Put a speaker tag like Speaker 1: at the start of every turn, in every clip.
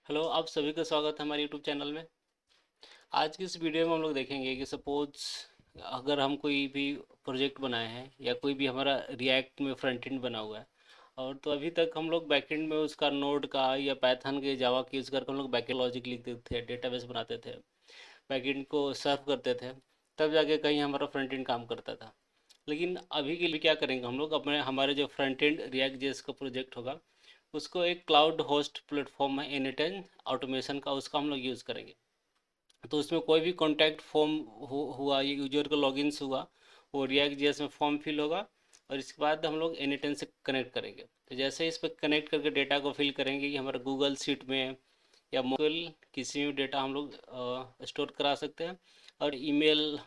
Speaker 1: Hello, आप सभी का स्वागत है हमारे यूट्यूब चैनल में। आज की इस वीडियो में हम लोग देखेंगे कि सपोज अगर हम कोई भी प्रोजेक्ट बनाए हैं या कोई भी हमारा रिएक्ट में फ्रंट एंड बना हुआ है, और तो अभी तक हम लोग बैकएंड में उसका नोड का या पाइथन के जावा के यूज़ करके हम लोग बैकएंड लॉजिक लिखते थे, डेटाबेस बनाते थे, बैकएंड को सर्व करते थे, तब जाके कहीं हमारा फ्रंट एंड काम करता था। लेकिन अभी के लिए क्या करेंगे हम लोग, अपने हमारे जो फ्रंट एंड रिएक्ट जेएस का प्रोजेक्ट होगा उसको एक क्लाउड होस्ट प्लेटफॉर्म है एनीटाइम ऑटोमेशन का, उसका हम लोग यूज़ करेंगे। तो उसमें कोई भी कॉन्टैक्ट फॉर्म हुआ, ये यूजर का लॉगिन्स हुआ, वो रिएक्ट जेएस में फॉर्म फिल होगा और इसके बाद हम लोग एनीटाइम से कनेक्ट करेंगे। तो जैसे ही इस पर कनेक्ट करके डेटा को फिल करेंगे कि हमारा गूगल सीट में या मोबाइल किसी में डेटा हम लोग स्टोर करा सकते हैं, और ईमेल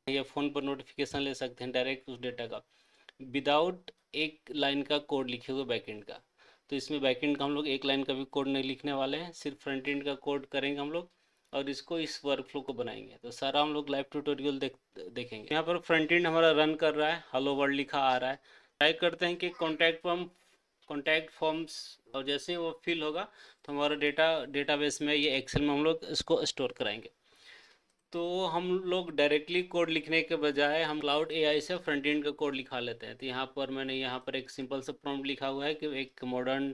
Speaker 1: या फ़ोन पर नोटिफिकेशन ले सकते हैं डायरेक्ट उस डेटा का, विदाउट एक लाइन का कोड लिखे हुए बैकएंड का। तो इसमें बैकएंड का हम लोग एक लाइन का भी कोड नहीं लिखने वाले हैं, सिर्फ फ्रंट एंड का कोड करेंगे हम लोग और इसको इस वर्कफ्लो को बनाएंगे। तो सारा हम लोग लाइव ट्यूटोरियल देखेंगे। यहाँ पर फ्रंट एंड हमारा रन कर रहा है, हेलो वर्ल्ड लिखा आ रहा है। ट्राई करते हैं कि कॉन्टैक्ट फॉर्म्स, और जैसे ही वो फिल होगा तो हमारा डेटाबेस में ये एक्सेल में हम लोग इसको स्टोर कराएंगे। तो हम लोग डायरेक्टली कोड लिखने के बजाय हम क्लाउड एआई से फ्रंट एंड का कोड लिखा लेते हैं। तो यहाँ पर मैंने यहाँ पर एक सिंपल सा प्रॉम्प्ट लिखा हुआ है कि एक मॉडर्न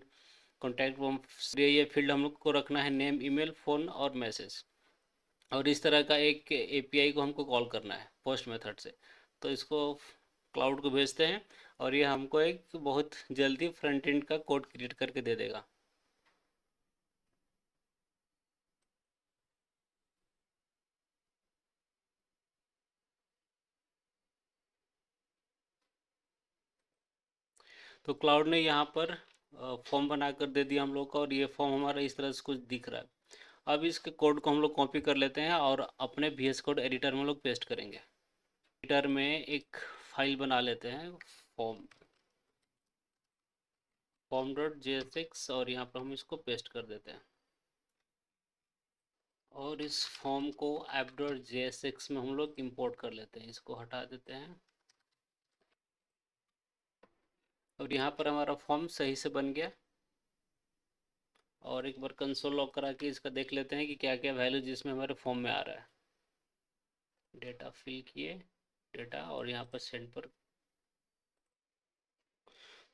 Speaker 1: कॉन्टैक्ट फॉर्म, ये फील्ड हम लोग को रखना है नेम, ईमेल, फ़ोन और मैसेज, और इस तरह का एक एपीआई को हमको कॉल करना है पोस्ट मेथड से। तो इसको क्लाउड को भेजते हैं और ये हमको एक बहुत जल्दी फ्रंट एंड का कोड क्रिएट करके दे देगा। तो क्लाउड ने यहाँ पर फॉर्म बना कर दे दिया हम लोग को, और ये फॉर्म हमारा इस तरह से कुछ दिख रहा है। अब इसके कोड को हम लोग कॉपी कर लेते हैं और अपने VS कोड एडिटर में लोग पेस्ट करेंगे। एडिटर में एक फाइल बना लेते हैं, फॉर्म फॉर्म डॉट JSX, और यहाँ पर हम इसको पेस्ट कर देते हैं। और इस फॉर्म को ऐप डॉट JSX में हम लोग इंपोर्ट कर लेते हैं, इसको हटा देते हैं। और यहाँ पर हमारा फॉर्म सही से बन गया। और एक बार कंसोल लॉग करा के इसका देख लेते हैं कि क्या क्या वैल्यू जिसमें हमारे फॉर्म में आ रहा है। डेटा फिल किए, डेटा, और यहाँ पर सेंड पर।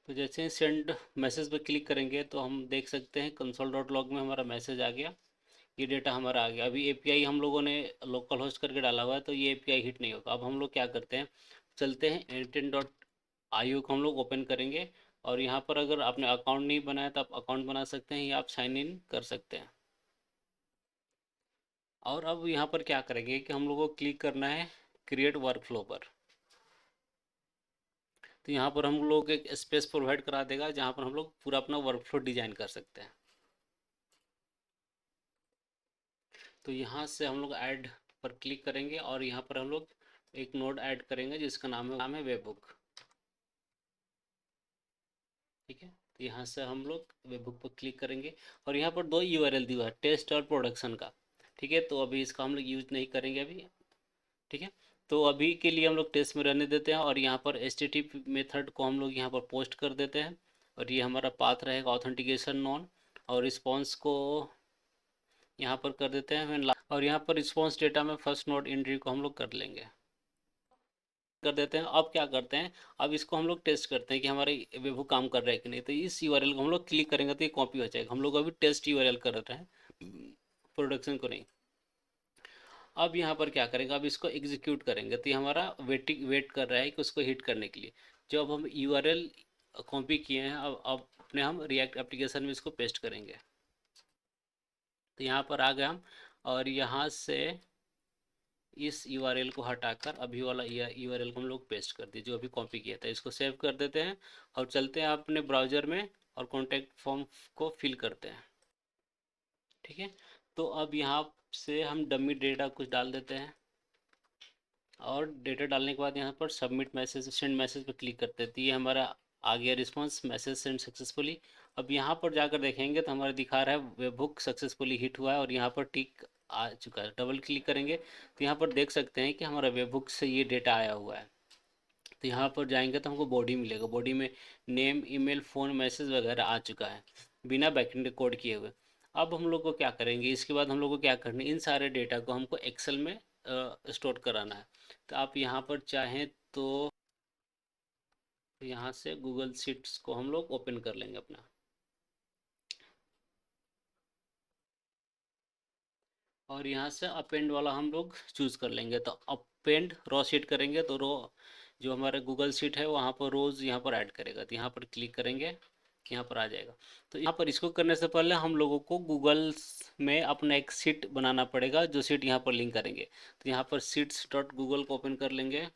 Speaker 1: तो जैसे ही सेंड मैसेज पर क्लिक करेंगे तो हम देख सकते हैं कंसोल डॉट लॉग में हमारा मैसेज आ गया, ये डेटा हमारा आ गया। अभी एपीआई हम लोगों ने लोकल होस्ट करके डाला हुआ है तो ये एपीआई हिट नहीं होगा। अब हम लोग क्या करते हैं, चलते हैं एंटेन डॉट आईओ को हम लोग ओपन करेंगे, और यहाँ पर अगर आपने अकाउंट नहीं बनाया तो आप अकाउंट बना सकते हैं या आप साइन इन कर सकते हैं। और अब यहाँ पर क्या करेंगे कि हम लोग को क्लिक करना है क्रिएट वर्कफ्लो पर। तो यहाँ पर हम लोग एक स्पेस प्रोवाइड करा देगा जहाँ पर हम लोग पूरा अपना वर्कफ्लो डिजाइन कर सकते हैं। तो यहाँ से हम लोग ऐड पर क्लिक करेंगे और यहाँ पर हम लोग एक नोड ऐड करेंगे जिसका नाम है वेबबुक। ठीक है, तो यहाँ से हम लोग वेबबुक पर क्लिक करेंगे और यहाँ पर दो यूआरएल दिया है, टेस्ट और प्रोडक्शन का। ठीक है, तो अभी इसका हम लोग यूज नहीं करेंगे अभी। ठीक है, तो अभी के लिए हम लोग टेस्ट में रहने देते हैं, और यहाँ पर HTTP मेथड को हम लोग यहाँ पर पोस्ट कर देते हैं, और ये हमारा पाथ रहेगा ऑथेंटिकेशन नॉन, और रिस्पॉन्स को यहाँ पर कर देते हैं और यहाँ पर रिस्पॉन्स डेटा में फर्स्ट नोड एंट्री को हम लोग कर लेंगे, कर देते हैं। अब क्या करते हैं, अब इसको हम लोग टेस्ट करते हैं कि हमारे वेबहुक काम कर रहा है कि नहीं। तो इस यूआरएल को हम लोग क्लिक करेंगे तो ये कॉपी हो जाएगा। हम लोग अभी टेस्ट यूआरएल कर रहे हैं, प्रोडक्शन को नहीं। अब यहाँ पर क्या करेंगे, अब इसको एग्जीक्यूट करेंगे तो ये हमारा वेट कर रहा है कि उसको हिट करने के लिए। जो अब हम यूआरएल कॉपी किए हैं, अब अपने हम रिएक्ट एप्लीकेशन में इसको पेस्ट करेंगे। तो यहाँ पर आ गए हम, और यहाँ से इस यूआरएल को हटाकर अभी वाला यूआरएल को हम लोग पेस्ट कर दिए जो अभी कॉपी किया था। इसको सेव कर देते हैं और चलते हैं अपने ब्राउज़र में और कॉन्टैक्ट फॉर्म को फिल करते हैं। ठीक है, तो अब यहाँ से हम डमी डेटा कुछ डाल देते हैं, और डेटा डालने के बाद यहाँ पर सबमिट मैसेज, सेंड मैसेज पर क्लिक करते हैं। तो ये हमारा आ गया रिस्पॉन्स, मैसेज सेंड सक्सेसफुली। अब यहाँ पर जाकर देखेंगे तो हमारा दिखा रहा है वेबहुक सक्सेसफुली हिट हुआ है, और यहाँ पर टिक आ चुका है। डबल क्लिक करेंगे तो यहाँ पर देख सकते हैं कि हमारा वेबहुक से ये डेटा आया हुआ है। तो यहाँ पर जाएंगे तो हमको बॉडी मिलेगा, बॉडी में नेम, ईमेल, फ़ोन, मैसेज वगैरह आ चुका है बिना बैकएंड कोड किए हुए। अब हम लोग को क्या करेंगे, इसके बाद हम लोग को क्या करना है, इन सारे डेटा को हमको एक्सेल में स्टोर कराना है। तो आप यहाँ पर चाहें तो यहाँ से गूगल शीट्स को हम लोग ओपन कर लेंगे अपना, और यहाँ से अपेंड वाला हम लोग चूज़ कर लेंगे। तो अपेंड रो शीट करेंगे तो रो जो हमारा गूगल शीट है वहाँ पर रोज़ यहाँ पर ऐड करेगा, तो यहाँ पर क्लिक करेंगे, यहाँ पर आ जाएगा। तो यहाँ पर इसको करने से पहले हम लोगों को गूगल में अपना एक शीट बनाना पड़ेगा, जो शीट यहाँ पर लिंक करेंगे। तो यहाँ पर शीट्स डॉट गूगल को ओपन कर लेंगे।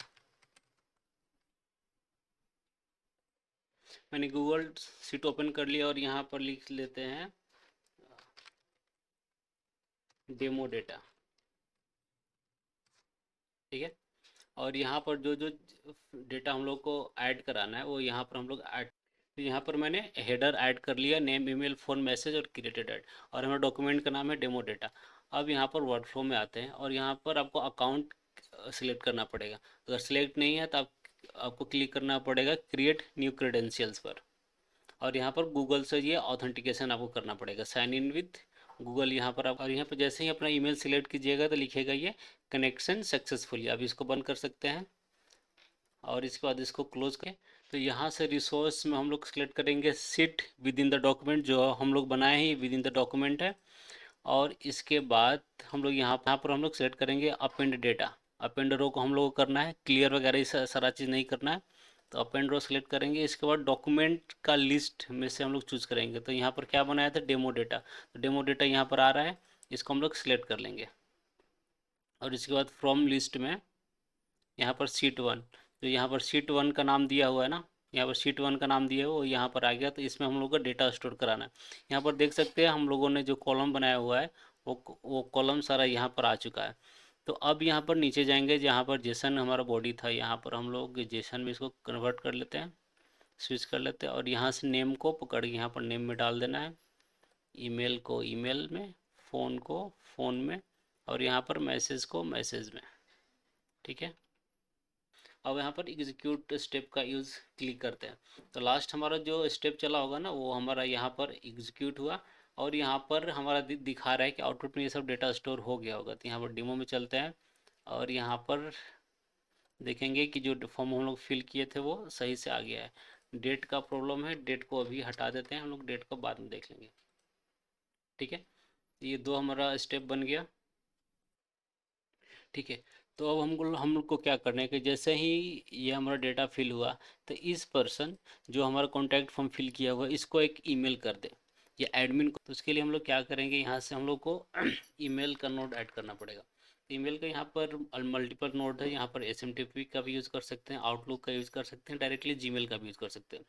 Speaker 1: मैंने गूगल शीट ओपन कर लिया और यहाँ पर लिख लेते हैं डेमो डेटा, ठीक है। और यहाँ पर जो जो डेटा हम लोग को ऐड कराना है वो यहाँ पर हम लोग ऐड, तो यहाँ पर मैंने हेडर ऐड कर लिया, नेम ईमेल फ़ोन मैसेज और क्रिएटेड ऐड, और हमारा डॉक्यूमेंट का नाम है डेमो डेटा। अब यहाँ पर वर्कफ्लो में आते हैं और यहाँ पर आपको अकाउंट सिलेक्ट करना पड़ेगा। अगर सिलेक्ट नहीं है तो आपको क्लिक करना पड़ेगा क्रिएट न्यू क्रेडेंशियल्स पर, और यहाँ पर गूगल से ये ऑथेंटिकेशन आपको करना पड़ेगा, साइन इन विथ गूगल यहाँ पर आप, और यहाँ पर जैसे ही अपना ईमेल सिलेक्ट कीजिएगा तो लिखेगा ये कनेक्शन सक्सेसफुली। अब इसको बंद कर सकते हैं और इसके बाद इसको क्लोज करें। तो यहाँ से रिसोर्स में हम लोग सेलेक्ट करेंगे seat with in the document, जो हम लोग बनाए हैं विद इन द डॉक्यूमेंट है। और इसके बाद हम लोग यहाँ पर हम लोग सेलेक्ट करेंगे अपेंड डेटा। अपेंड रो को हम लोग को करना है, क्लियर वगैरह सारा चीज़ नहीं करना है। तो अपेंड रो सेलेक्ट करेंगे, इसके बाद डॉक्यूमेंट का लिस्ट में से हम लोग चूज़ करेंगे। तो यहाँ पर क्या बनाया था, डेमो डेटा। तो डेमो डेटा यहाँ पर आ रहा है, इसको हम लोग सिलेक्ट कर लेंगे। और इसके बाद फ्रॉम लिस्ट में यहाँ पर सीट वन, जो यहाँ पर सीट वन का नाम दिया हुआ है ना, यहाँ पर सीट वन का नाम दिया हुआ वो यहाँ पर आ गया। तो इसमें हम लोग का डेटा स्टोर कराना है। यहाँ पर देख सकते हैं हम लोगों ने जो कॉलम बनाया हुआ है वो कॉलम सारा यहाँ पर आ चुका है। तो अब यहाँ पर नीचे जाएंगे, जहाँ पर जेसन हमारा बॉडी था, यहाँ पर हम लोग जेसन में इसको कन्वर्ट कर लेते हैं, स्विच कर लेते हैं। और यहाँ से नेम को पकड़ के यहाँ पर नेम में डाल देना है, ईमेल को ईमेल में, फ़ोन को फ़ोन में, और यहाँ पर मैसेज को मैसेज में, ठीक है। अब यहाँ पर एग्जीक्यूट स्टेप का यूज़ क्लिक करते हैं। तो लास्ट हमारा जो स्टेप चला होगा ना वो हमारा यहाँ पर एग्जीक्यूट हुआ, और यहाँ पर हमारा दिखा रहा है कि आउटपुट में ये सब डेटा स्टोर हो गया होगा। तो यहाँ पर डेमो में चलते हैं और यहाँ पर देखेंगे कि जो फॉर्म हम लोग फिल किए थे वो सही से आ गया है। डेट का प्रॉब्लम है, डेट को अभी हटा देते हैं, हम लोग डेट को बाद में देख लेंगे, ठीक है। ये दो हमारा स्टेप बन गया, ठीक है। तो अब हम लोग को क्या करना है कि जैसे ही ये हमारा डेटा फिल हुआ तो इस पर्सन जो हमारा कॉन्टैक्ट फॉर्म फिल किया हुआ इसको एक ईमेल कर दे, या एडमिन को। तो उसके लिए हम लोग क्या करेंगे, यहाँ से हम लोग को ईमेल का नोड ऐड करना पड़ेगा। ईमेल का यहाँ पर मल्टीपल नोड है, यहाँ पर एसएमटीपी का भी यूज़ कर सकते हैं, आउटलुक का यूज़ कर सकते हैं, डायरेक्टली जीमेल का भी यूज़ कर सकते हैं।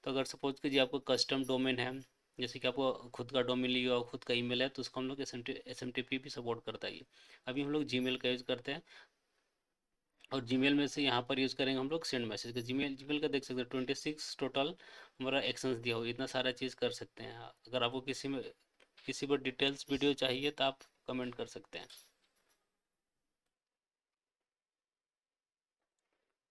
Speaker 1: तो अगर सपोज कीजिए आपको कस्टम डोमेन है, जैसे कि आपको खुद का डोमेन लिया हो, खुद का ईमेल है, तो उसको हम लोग एस एम टी पी भी सपोर्ट करता है। अभी हम लोग जीमेल का यूज़ करते हैं, और जीमेल में से यहाँ पर यूज़ करेंगे हम लोग सेंड मैसेज का। जीमेल जीमेल का देख सकते हैं 26 टोटल हमारा एक्शंस दिया हुआ, इतना सारा चीज़ कर सकते हैं। अगर आपको किसी पर डिटेल्स वीडियो चाहिए तो आप कमेंट कर सकते हैं।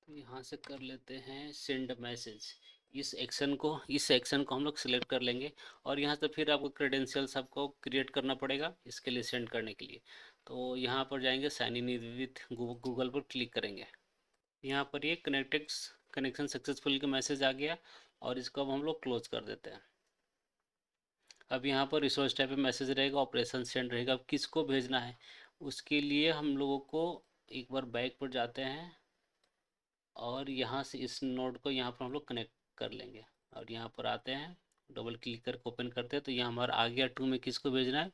Speaker 1: तो यहाँ से कर लेते हैं सेंड मैसेज। इस एक्शन को हम लोग सिलेक्ट कर लेंगे, और यहाँ से फिर आपको क्रेडेंशियल्स आपको क्रिएट करना पड़ेगा इसके लिए, सेंड करने के लिए। तो यहाँ पर जाएंगे, साइन इन विथ गूगल पर क्लिक करेंगे। यहाँ पर ये कनेक्शन सक्सेसफुल का मैसेज आ गया, और इसको अब हम लोग क्लोज कर देते हैं। अब यहाँ पर रिसोर्स टाइप पे मैसेज रहेगा, ऑपरेशन सेंड रहेगा। अब किसको भेजना है उसके लिए हम लोगों को एक बार बैक पर जाते हैं, और यहाँ से इस नोड को यहाँ पर हम लोग कनेक्ट कर लेंगे, और यहाँ पर आते हैं, डबल क्लिक करके ओपन करते हैं। तो यहाँ हमारा आ गया टू में किसको भेजना है।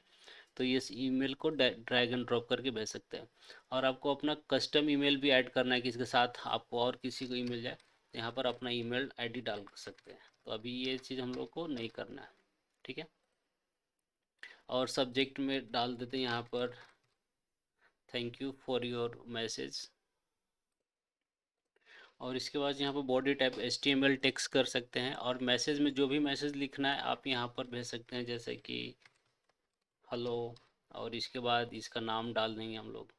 Speaker 1: तो ये इस ईमेल को ड्रैग एंड ड्रॉप करके भेज सकते हैं। और आपको अपना कस्टम ईमेल भी ऐड करना है कि इसके साथ आपको और किसी को ईमेल जाए, तो यहाँ पर अपना ईमेल आईडी डाल सकते हैं। तो अभी ये चीज़ हम लोग को नहीं करना है, ठीक है। और सब्जेक्ट में डाल देते हैं यहाँ पर thank you for your message. और इसके बाद यहाँ पर बॉडी टाइप HTML टेक्स्ट कर सकते हैं, और मैसेज में जो भी मैसेज लिखना है आप यहाँ पर भेज सकते हैं, जैसे कि हेलो, और इसके बाद इसका नाम डाल देंगे हम लोग।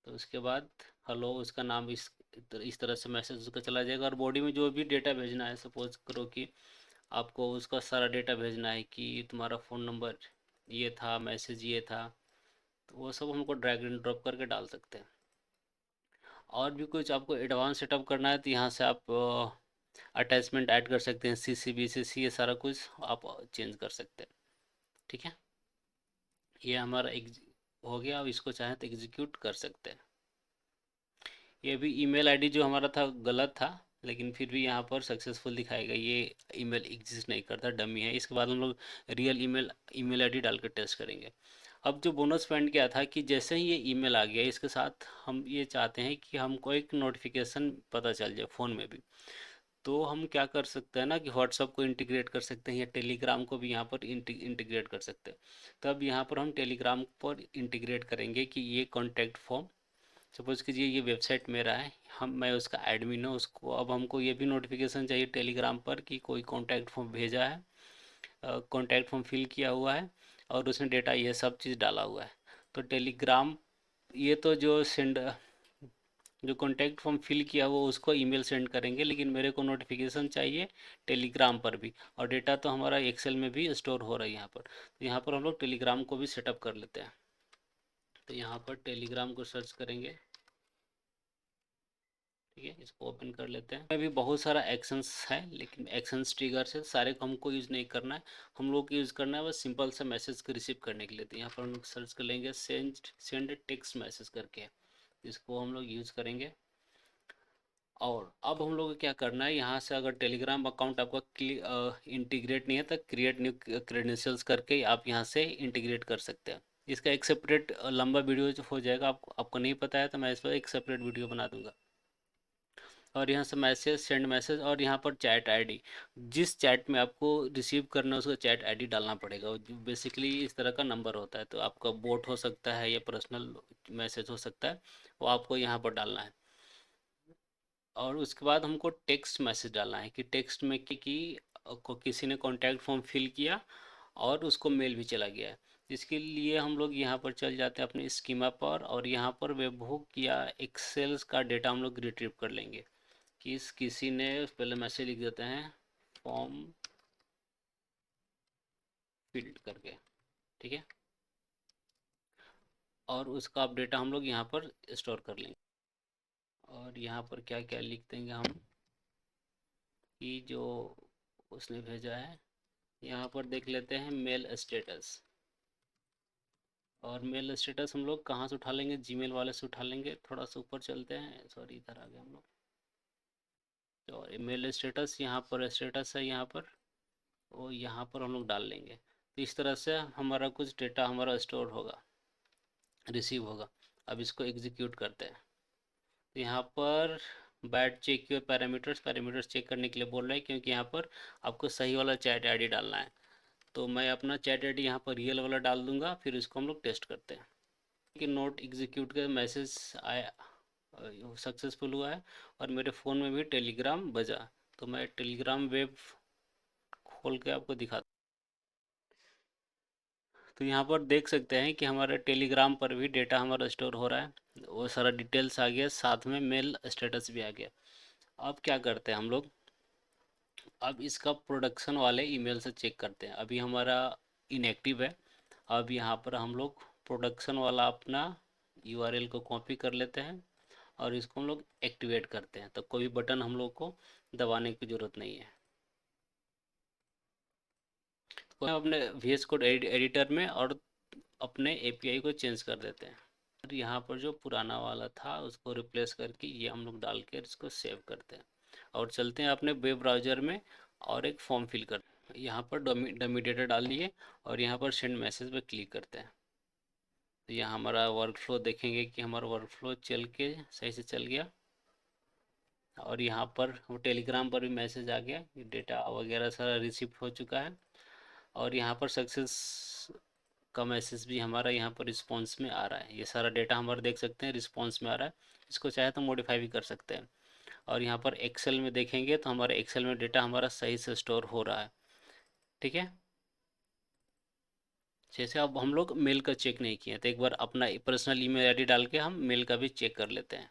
Speaker 1: तो उसके बाद हेलो, उसका नाम इस तरह से मैसेज उसका चला जाएगा। और बॉडी में जो भी डेटा भेजना है, सपोज करो कि आपको उसका सारा डेटा भेजना है कि तुम्हारा फ़ोन नंबर ये था मैसेज, ये था, तो वो सब हमको ड्रैग एंड ड्रॉप करके डाल सकते हैं। और भी कुछ आपको एडवांस सेटअप करना है तो यहाँ से आप अटैचमेंट ऐड कर सकते हैं, सी सी बी सी सी, ये सारा कुछ आप चेंज कर सकते हैं। ठीक है, ये हमारा हो गया। अब इसको चाहें तो एग्जीक्यूट कर सकते हैं। ये भी ईमेल आईडी जो हमारा था गलत था, लेकिन फिर भी यहाँ पर सक्सेसफुल दिखाएगा। ये ईमेल एग्जिस्ट नहीं करता, डमी है। इसके बाद हम लोग रियल ईमेल ईमेल आईडी डालकर टेस्ट करेंगे। अब जो बोनस पॉइंट क्या था कि जैसे ही ये ईमेल आ गया, इसके साथ हम ये चाहते हैं कि हमको एक नोटिफिकेशन पता चल जाए फ़ोन में भी। तो हम क्या कर सकते हैं ना कि व्हाट्सअप को इंटीग्रेट कर सकते हैं या टेलीग्राम को भी यहाँ पर इंटीग्रेट कर सकते हैं। तब यहाँ पर हम टेलीग्राम पर इंटीग्रेट करेंगे कि ये कॉन्टैक्ट फॉर्म, सपोज़ कीजिए ये वेबसाइट मेरा है, मैं उसका एडमिन हूँ, उसको अब हमको ये भी नोटिफिकेशन चाहिए टेलीग्राम पर कि कोई कॉन्टैक्ट फॉर्म भेजा है, कॉन्टैक्ट फॉर्म फिल किया हुआ है और उसमें डेटा ये सब चीज़ डाला हुआ है। तो टेलीग्राम, ये तो जो कॉन्टैक्ट फॉर्म फिल किया वो उसको ईमेल सेंड करेंगे, लेकिन मेरे को नोटिफिकेशन चाहिए टेलीग्राम पर भी। और डेटा तो हमारा एक्सेल में भी स्टोर हो रहा है यहाँ पर। तो यहाँ पर हम लोग टेलीग्राम को भी सेटअप कर लेते हैं। तो यहाँ पर टेलीग्राम को सर्च करेंगे। ठीक है, इसको ओपन कर लेते हैं। अभी बहुत सारा एक्शंस है, लेकिन एक्शंस ट्रिगर से सारे को हमको यूज़ नहीं करना है। हम लोग को यूज़ करना है बस सिंपल सा मैसेज को रिसीव करने के लिए। तो यहाँ पर हम लोग सर्च कर लेंगे सेंड टेक्स्ट मैसेज करके, इसको हम लोग यूज़ करेंगे। और अब हम लोग को क्या करना है, यहाँ से अगर टेलीग्राम अकाउंट आपका इंटीग्रेट नहीं है तो क्रिएट न्यू क्रेडेंशियल्स करके आप यहाँ से इंटीग्रेट कर सकते हैं। इसका एक सेपरेट लंबा वीडियो जो हो जाएगा, आपको नहीं पता है तो मैं इस पर एक सेपरेट वीडियो बना दूंगा। और यहाँ से मैसेज, सेंड मैसेज, और यहाँ पर चैट आईडी, जिस चैट में आपको रिसीव करना है उसका चैट आईडी डालना पड़ेगा। जो बेसिकली इस तरह का नंबर होता है, तो आपका बोट हो सकता है या पर्सनल मैसेज हो सकता है, वो आपको यहाँ पर डालना है। और उसके बाद हमको टेक्स्ट मैसेज डालना है कि टेक्स्ट में को किसी ने कॉन्टैक्ट फॉर्म फिल किया और उसको मेल भी चला गया है। इसके लिए हम लोग यहाँ पर चल जाते हैं अपने स्कीमा पर, और यहाँ पर वेबहुक या एक्सेल्स का डेटा हम लोग रिट्रीव कर लेंगे। किसी ने पहले मैसेज लिख देते हैं, फॉर्म फिल्ड करके। ठीक है, और उसका आप डेटा हम लोग यहाँ पर स्टोर कर लेंगे। और यहाँ पर क्या क्या लिख देंगे हम कि जो उसने भेजा है। यहाँ पर देख लेते हैं मेल स्टेटस। और मेल स्टेटस हम लोग कहाँ से उठा लेंगे, जीमेल वाले से उठा लेंगे। थोड़ा सा ऊपर चलते हैं, सॉरी इधर आ गए हम लोग। तो मेल स्टेटस, यहाँ पर स्टेटस है यहाँ पर, और यहाँ पर हम लोग डाल लेंगे। तो इस तरह से हमारा कुछ डेटा हमारा स्टोर होगा, रिसीव होगा। अब इसको एग्जीक्यूट करते हैं। तो यहाँ पर but check your parameters, parameters check करने के लिए बोल रहे हैं, क्योंकि यहाँ पर आपको सही वाला चैट आईडी डालना है। तो मैं अपना चैट आईडी यहाँ पर रियल वाला डाल दूंगा, फिर इसको हम लोग टेस्ट करते हैं कि नोट एग्जीक्यूट का मैसेज आया, सक्सेसफुल हुआ है, और मेरे फ़ोन में भी टेलीग्राम बजा। तो मैं टेलीग्राम वेब खोल के आपको दिखा। तो यहाँ पर देख सकते हैं कि हमारे टेलीग्राम पर भी डेटा हमारा स्टोर हो रहा है, वो सारा डिटेल्स आ गया, साथ में मेल स्टेटस भी आ गया। अब क्या करते हैं हम लोग, अब इसका प्रोडक्शन वाले ईमेल से चेक करते हैं। अभी हमारा इनएक्टिव है। अब यहाँ पर हम लोग प्रोडक्शन वाला अपना यूआरएल को कॉपी कर लेते हैं और इसको हम लोग एक्टिवेट करते हैं। तो कोई बटन हम लोग को दबाने की ज़रूरत नहीं है। तो हम अपने VS कोड एडिटर में और अपने एपीआई को चेंज कर देते हैं। और यहाँ पर जो पुराना वाला था उसको रिप्लेस करके ये हम लोग डाल कर इसको सेव करते हैं और चलते हैं अपने वेब ब्राउज़र में और एक फॉर्म फिल कर। यहाँ पर डमी डेटा डाल दिए और यहाँ पर सेंड मैसेज पे क्लिक करते हैं। तो यहाँ हमारा वर्क फ्लो देखेंगे कि हमारा वर्क फ्लो चल के सही से चल गया। और यहाँ पर वो टेलीग्राम पर भी मैसेज आ गया कि डेटा वगैरह सारा रिसीव हो चुका है। और यहाँ पर सक्सेस का मैसेज भी हमारा यहाँ पर रिस्पॉन्स में आ रहा है। ये सारा डेटा हमारा देख सकते हैं रिस्पॉन्स में आ रहा है। इसको चाहे तो मॉडिफाई भी कर सकते हैं। और यहाँ पर एक्सेल में देखेंगे तो हमारे एक्सेल में डेटा हमारा सही से स्टोर हो रहा है। ठीक है, जैसे अब हम लोग मेल का चेक नहीं किए तो एक बार अपना पर्सनल ईमेल आईडी डाल के हम मेल का भी चेक कर लेते हैं।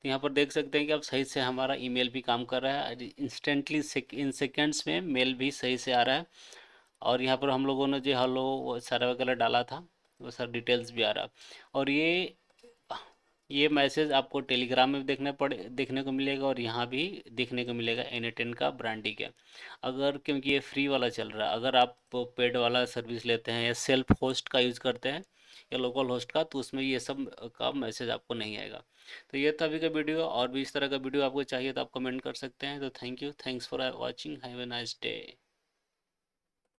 Speaker 1: तो यहाँ पर देख सकते हैं कि अब सही से हमारा ईमेल भी काम कर रहा है, इंस्टेंटली इन सेकेंड्स में मेल भी सही से आ रहा है। और यहाँ पर हम लोगों ने जो हेलो वो सारा वगैरह डाला था, वो सब डिटेल्स भी आ रहा। और ये मैसेज आपको टेलीग्राम में भी देखने को मिलेगा, और यहाँ भी देखने को मिलेगा N8N का ब्रांडी का। अगर क्योंकि ये फ्री वाला चल रहा है, अगर आप पेड वाला सर्विस लेते हैं या सेल्फ होस्ट का यूज़ करते हैं या लोकल होस्ट का, तो उसमें ये सब का मैसेज आपको नहीं आएगा। तो ये था अभी का वीडियो, और भी इस तरह का वीडियो आपको चाहिए तो आप कमेंट कर सकते हैं। तो thank you, thanks for watching, have a nice day.